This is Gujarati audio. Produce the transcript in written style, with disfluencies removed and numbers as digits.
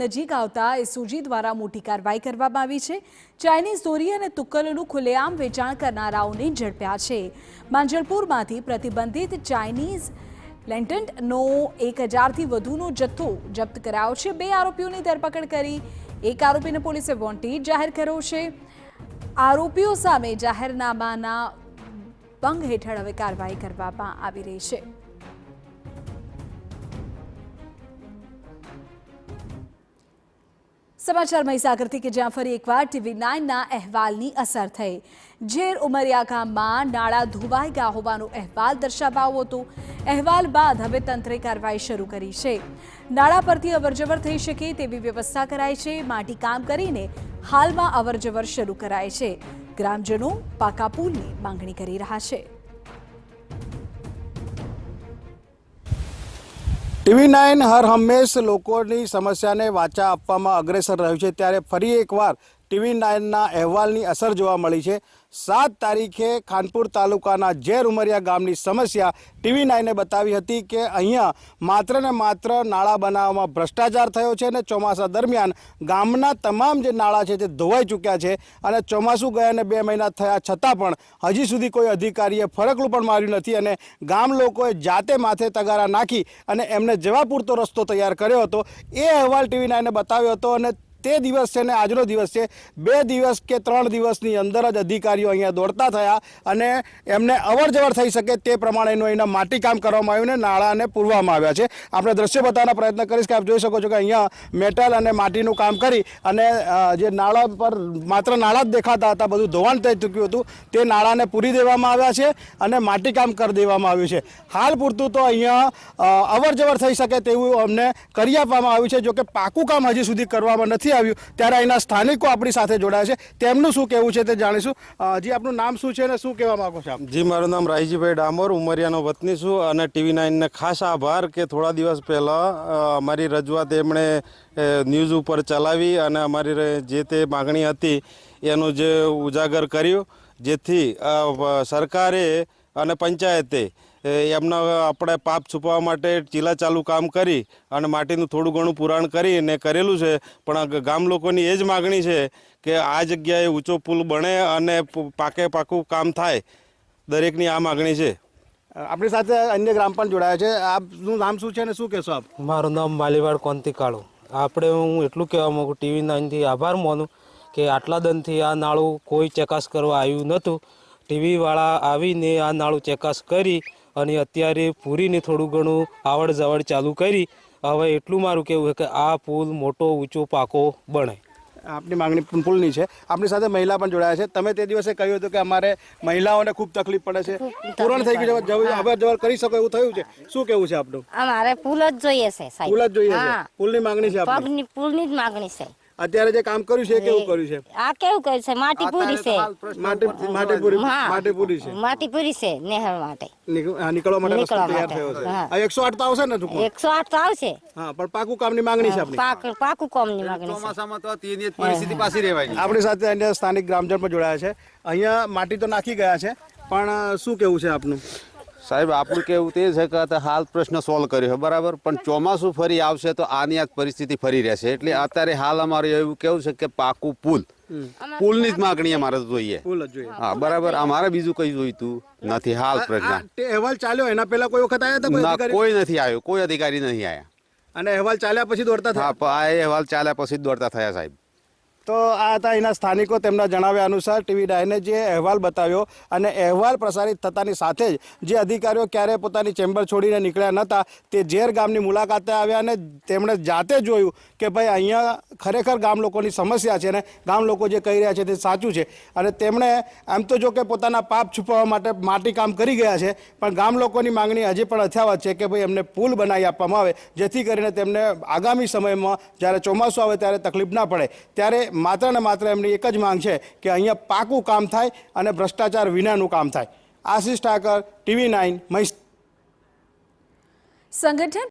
નજીક આવતા એસઓજી દ્વારા મોટી કાર્યવાહી કરવામાં આવી છે। ચાઇનીઝ દોરી અને તુક્કલનું ખુલ્લેઆમ વેચાણ કરનારાઓને ઝડપ્યા છે। માંજલપુરમાંથી પ્રતિબંધિત ચાઇનીઝ લેન્ટન્ટનો 1000થી વધુનો જથ્થો જપ્ત કરાયો છે। 2 આરોપીઓની ધરપકડ કરી એક આરોપીને પોલીસે વોન્ટેડ જાહેર કર્યો છે। આરોપીઓ સામે જાહેરનામાના ભંગ હેઠળ હવે કાર્યવાહી કરવામાં આવી રહી છે। समाचार મહીસાગરથી કે જ્યાં ફરી એકવાર TV9ના અહેવાલની અસર થઈ। ઝેર ઉમરિયા ગામમાં નાળા ધોવાઈ ગયા હોવાનો અહેવાલ દર્શાવાયો હતો। અહેવાલ બાદ હવે તંત્રે કાર્યવાહી શરૂ કરી છે। નાળા પરથી અવરજવર થઈ શકે તેવી વ્યવસ્થા કરાઈ છે। માટી કામ કરીને હાલમાં અવરજવર શરૂ કરાઈ છે। ગ્રામજનો પાકા પુલની માંગણી કરી રહ્યા છે। TV9 હર હંમેશ લોકોની સમસ્યાને વાચા આપવામાં અગ્રેસર રહ્યું છે, ત્યારે ફરી એકવાર TV9ના અહેવાલની અસર જોવા મળી છે। 7 તારીખે ખાનપુર તાલુકાના ઝેર ઉમરિયા ગામની સમસ્યા TV9એ બતાવી હતી કે અહીંયા માત્ર ને માત્ર નાળા બનાવવામાં ભ્રષ્ટાચાર થયો છે અને ચોમાસા દરમિયાન ગામના તમામ જે નાળા છે તે ધોવાઈ ચૂક્યા છે અને ચોમાસું ગયાને 2 મહિના થયા છતાં પણ હજી સુધી કોઈ અધિકારીએ ફરકલું પણ માર્યું નથી અને ગામ લોકોએ જાતે માથે તગારા નાખી અને એમને જવા પૂરતો રસ્તો તૈયાર કર્યો હતો। એ અહેવાલ TV9એ બતાવ્યો હતો અને તે દિવસ છે ને આજનો દિવસ છે, 2 દિવસ કે 3 દિવસની અંદર જ અધિકારીઓ અહીંયા દોડતા થયા અને એમને અવરજવર થઈ શકે તે પ્રમાણેનું અહીંના માટી કામ કરવામાં આવ્યું ને નાળાને પૂરવામાં આવ્યા છે। આપણે દ્રશ્ય બતાવવાનો પ્રયત્ન કરીશ કે આપ જોઈ શકો છો કે અહીંયા મેટલ અને માટીનું કામ કરી અને જે નાળા પર માત્ર નાળા જ દેખાતા હતા, બધું ધોવાણ થઈ ચૂક્યું હતું, તે નાળાને પૂરી દેવામાં આવ્યા છે અને માટી કામ કરી દેવામાં આવ્યું છે। હાલ પૂરતું તો અહીંયા અવરજવર થઈ શકે તેવું અમને કરી આપવામાં આવ્યું છે, જો કે પાકું કામ હજી સુધી કરવામાં નથી આવ્યું। ત્યારે અહીંના સ્થાનિકો આપણી સાથે જોડાયા છે, તેમનું શું કહેવું છે તે જાણીશું। જી, આપનું નામ શું છે અને શું કહેવા માંગો છો આપ? જી, મારું નામ રાયજીભાઈ ડામોર, ઉમરિયાનો વતની છું અને TV9ને ખાસ આભાર કે થોડા દિવસ પહેલાં અમારી રજૂઆત એમણે ન્યૂઝ ઉપર ચલાવી અને અમારી જે તે માગણી હતી એનું જે ઉજાગર કર્યું, જેથી સરકારે અને પંચાયતે એમના આપણે પાપ છુપાવવા માટે ચીલા ચાલુ કામ કરી અને માટીનું થોડું ઘણું પુરાણ કરીને કરેલું છે। પણ ગામ લોકોની એ જ માગણી છે કે આ જગ્યાએ ઊંચો પુલ બને અને પાકું કામ થાય, દરેકની આ માગણી છે। આપણી સાથે અન્ય ગ્રામ પણ જોડાયા છે। આપનું નામ શું છે અને શું કહેશો આપ? મારું નામ માલીવાડ કોંતીકાળો। આપણે હું એટલું કહેવા માગું TV9થી આભાર માનું કે આટલા દનથી આ નાળું કોઈ ચકાસ કરવા આવ્યું નહોતું। ટીવીવાળા આવીને આ નાળું ચકાસ કરી અને અત્યારે પૂરીને થોડું ઘણું આવડ જવડ ચાલુ કરી। હવે એટલું મારું કહેવું છે કે આ પુલ મોટો ઊંચો પાકો બને। આપની માંગણી પુલની છે। આપણી સાથે મહિલા પણ જોડાયા છે। તમે તે દિવસે કહ્યું હતું કે અમારે મહિલાઓને ખૂબ તકલીફ પડે છે, પૂરણ થઈ ગયું છે, અવર જવર કરી શકો એવું થયું છે, શું કેવું છે આપનું? અમારે પુલ જ જોઈએ છે સાહેબ, પુલ જ જોઈએ છે, પુલની માંગણી છે આપની? પુલની જ માંગણી છે। અત્યારે જે કામ કર્યું છે કેવું કર્યું છે? આ કેવું કર્યું છે? માટી પૂરી છે, માટી પૂરી છે નહેર માટે નીકળવા માટે રસ્તો તૈયાર થયો છે। આ 108 તો આવશે ને? 108 તો આવશે, હા, પણ પાકું કામની માંગણી છે આપની? પાકું કામની માંગણી છે। ચોમાસામાં તો તેની પરિસ્થિતિ પાછી રહેવાની। આપણી સાથે અન્ય સ્થાનિક ગ્રામજન પણ જોડાયા છે। અહીંયા માટી તો નાખી ગયા છે, પણ શું કેવું છે આપનું? સાહેબ, આપણું કેવું તે છે કે હાલ પ્રશ્ન સોલ્વ કર્યો છે, બરાબર, પણ ચોમાસું ફરી આવશે તો આની આ પરિસ્થિતિ ફરી રહેશે। એટલે અત્યારે હાલ અમારે એવું કેવું છે કે પાકું પુલની જ માગણી અમારે જોઈએ। હા, બરાબર, અમારે બીજું કઈ જોઈતું નથી હાલ પ્રશ્ન। અહેવાલ ચાલ્યો એના પહેલા કોઈ વખત આવ્યા હતા? કોઈ નથી આવ્યો, કોઈ અધિકારી નહીં આવ્યા। અને અહેવાલ ચાલ્યા પછી દોડતા થયા? હા, આ અહેવાલ ચાલ્યા પછી દોડતા થયા સાહેબ। તો આ હતા અહીંના સ્થાનિકો, તેમના જણાવ્યા અનુસાર TV9એ જે અહેવાલ બતાવ્યો અને અહેવાલ પ્રસારિત થતાની સાથે જ જે અધિકારીઓ ક્યારેય પોતાની ચેમ્બર છોડીને નીકળ્યા નહોતા તે ઝેર ગામની મુલાકાતે આવ્યા અને તેમણે જાતે જોયું કે ભાઈ અહીંયા ખરેખર ગામ લોકોની સમસ્યા છે અને ગામ લોકો જે કહી રહ્યા છે તે સાચું છે। અને તેમણે આમ તો જો કે પોતાના પાપ છુપાવવા માટે માટી કામ કરી ગયા છે, પણ ગામ લોકોની માંગણી હજી પણ યથાવત છે કે ભાઈ એમને પુલ બનાવી આપવામાં આવે, જેથી કરીને તેમને આગામી સમયમાં જ્યારે ચોમાસું આવે ત્યારે તકલીફ ના પડે। ત્યારે માત્ર ને માત્ર એમની એક જ માંગ છે કે અહીંયા પાકું કામ થાય અને ભ્રષ્ટાચાર વિનાનું કામ થાય। આશીષ ઠાકર, TV9 મહીસાગર। સંગઠન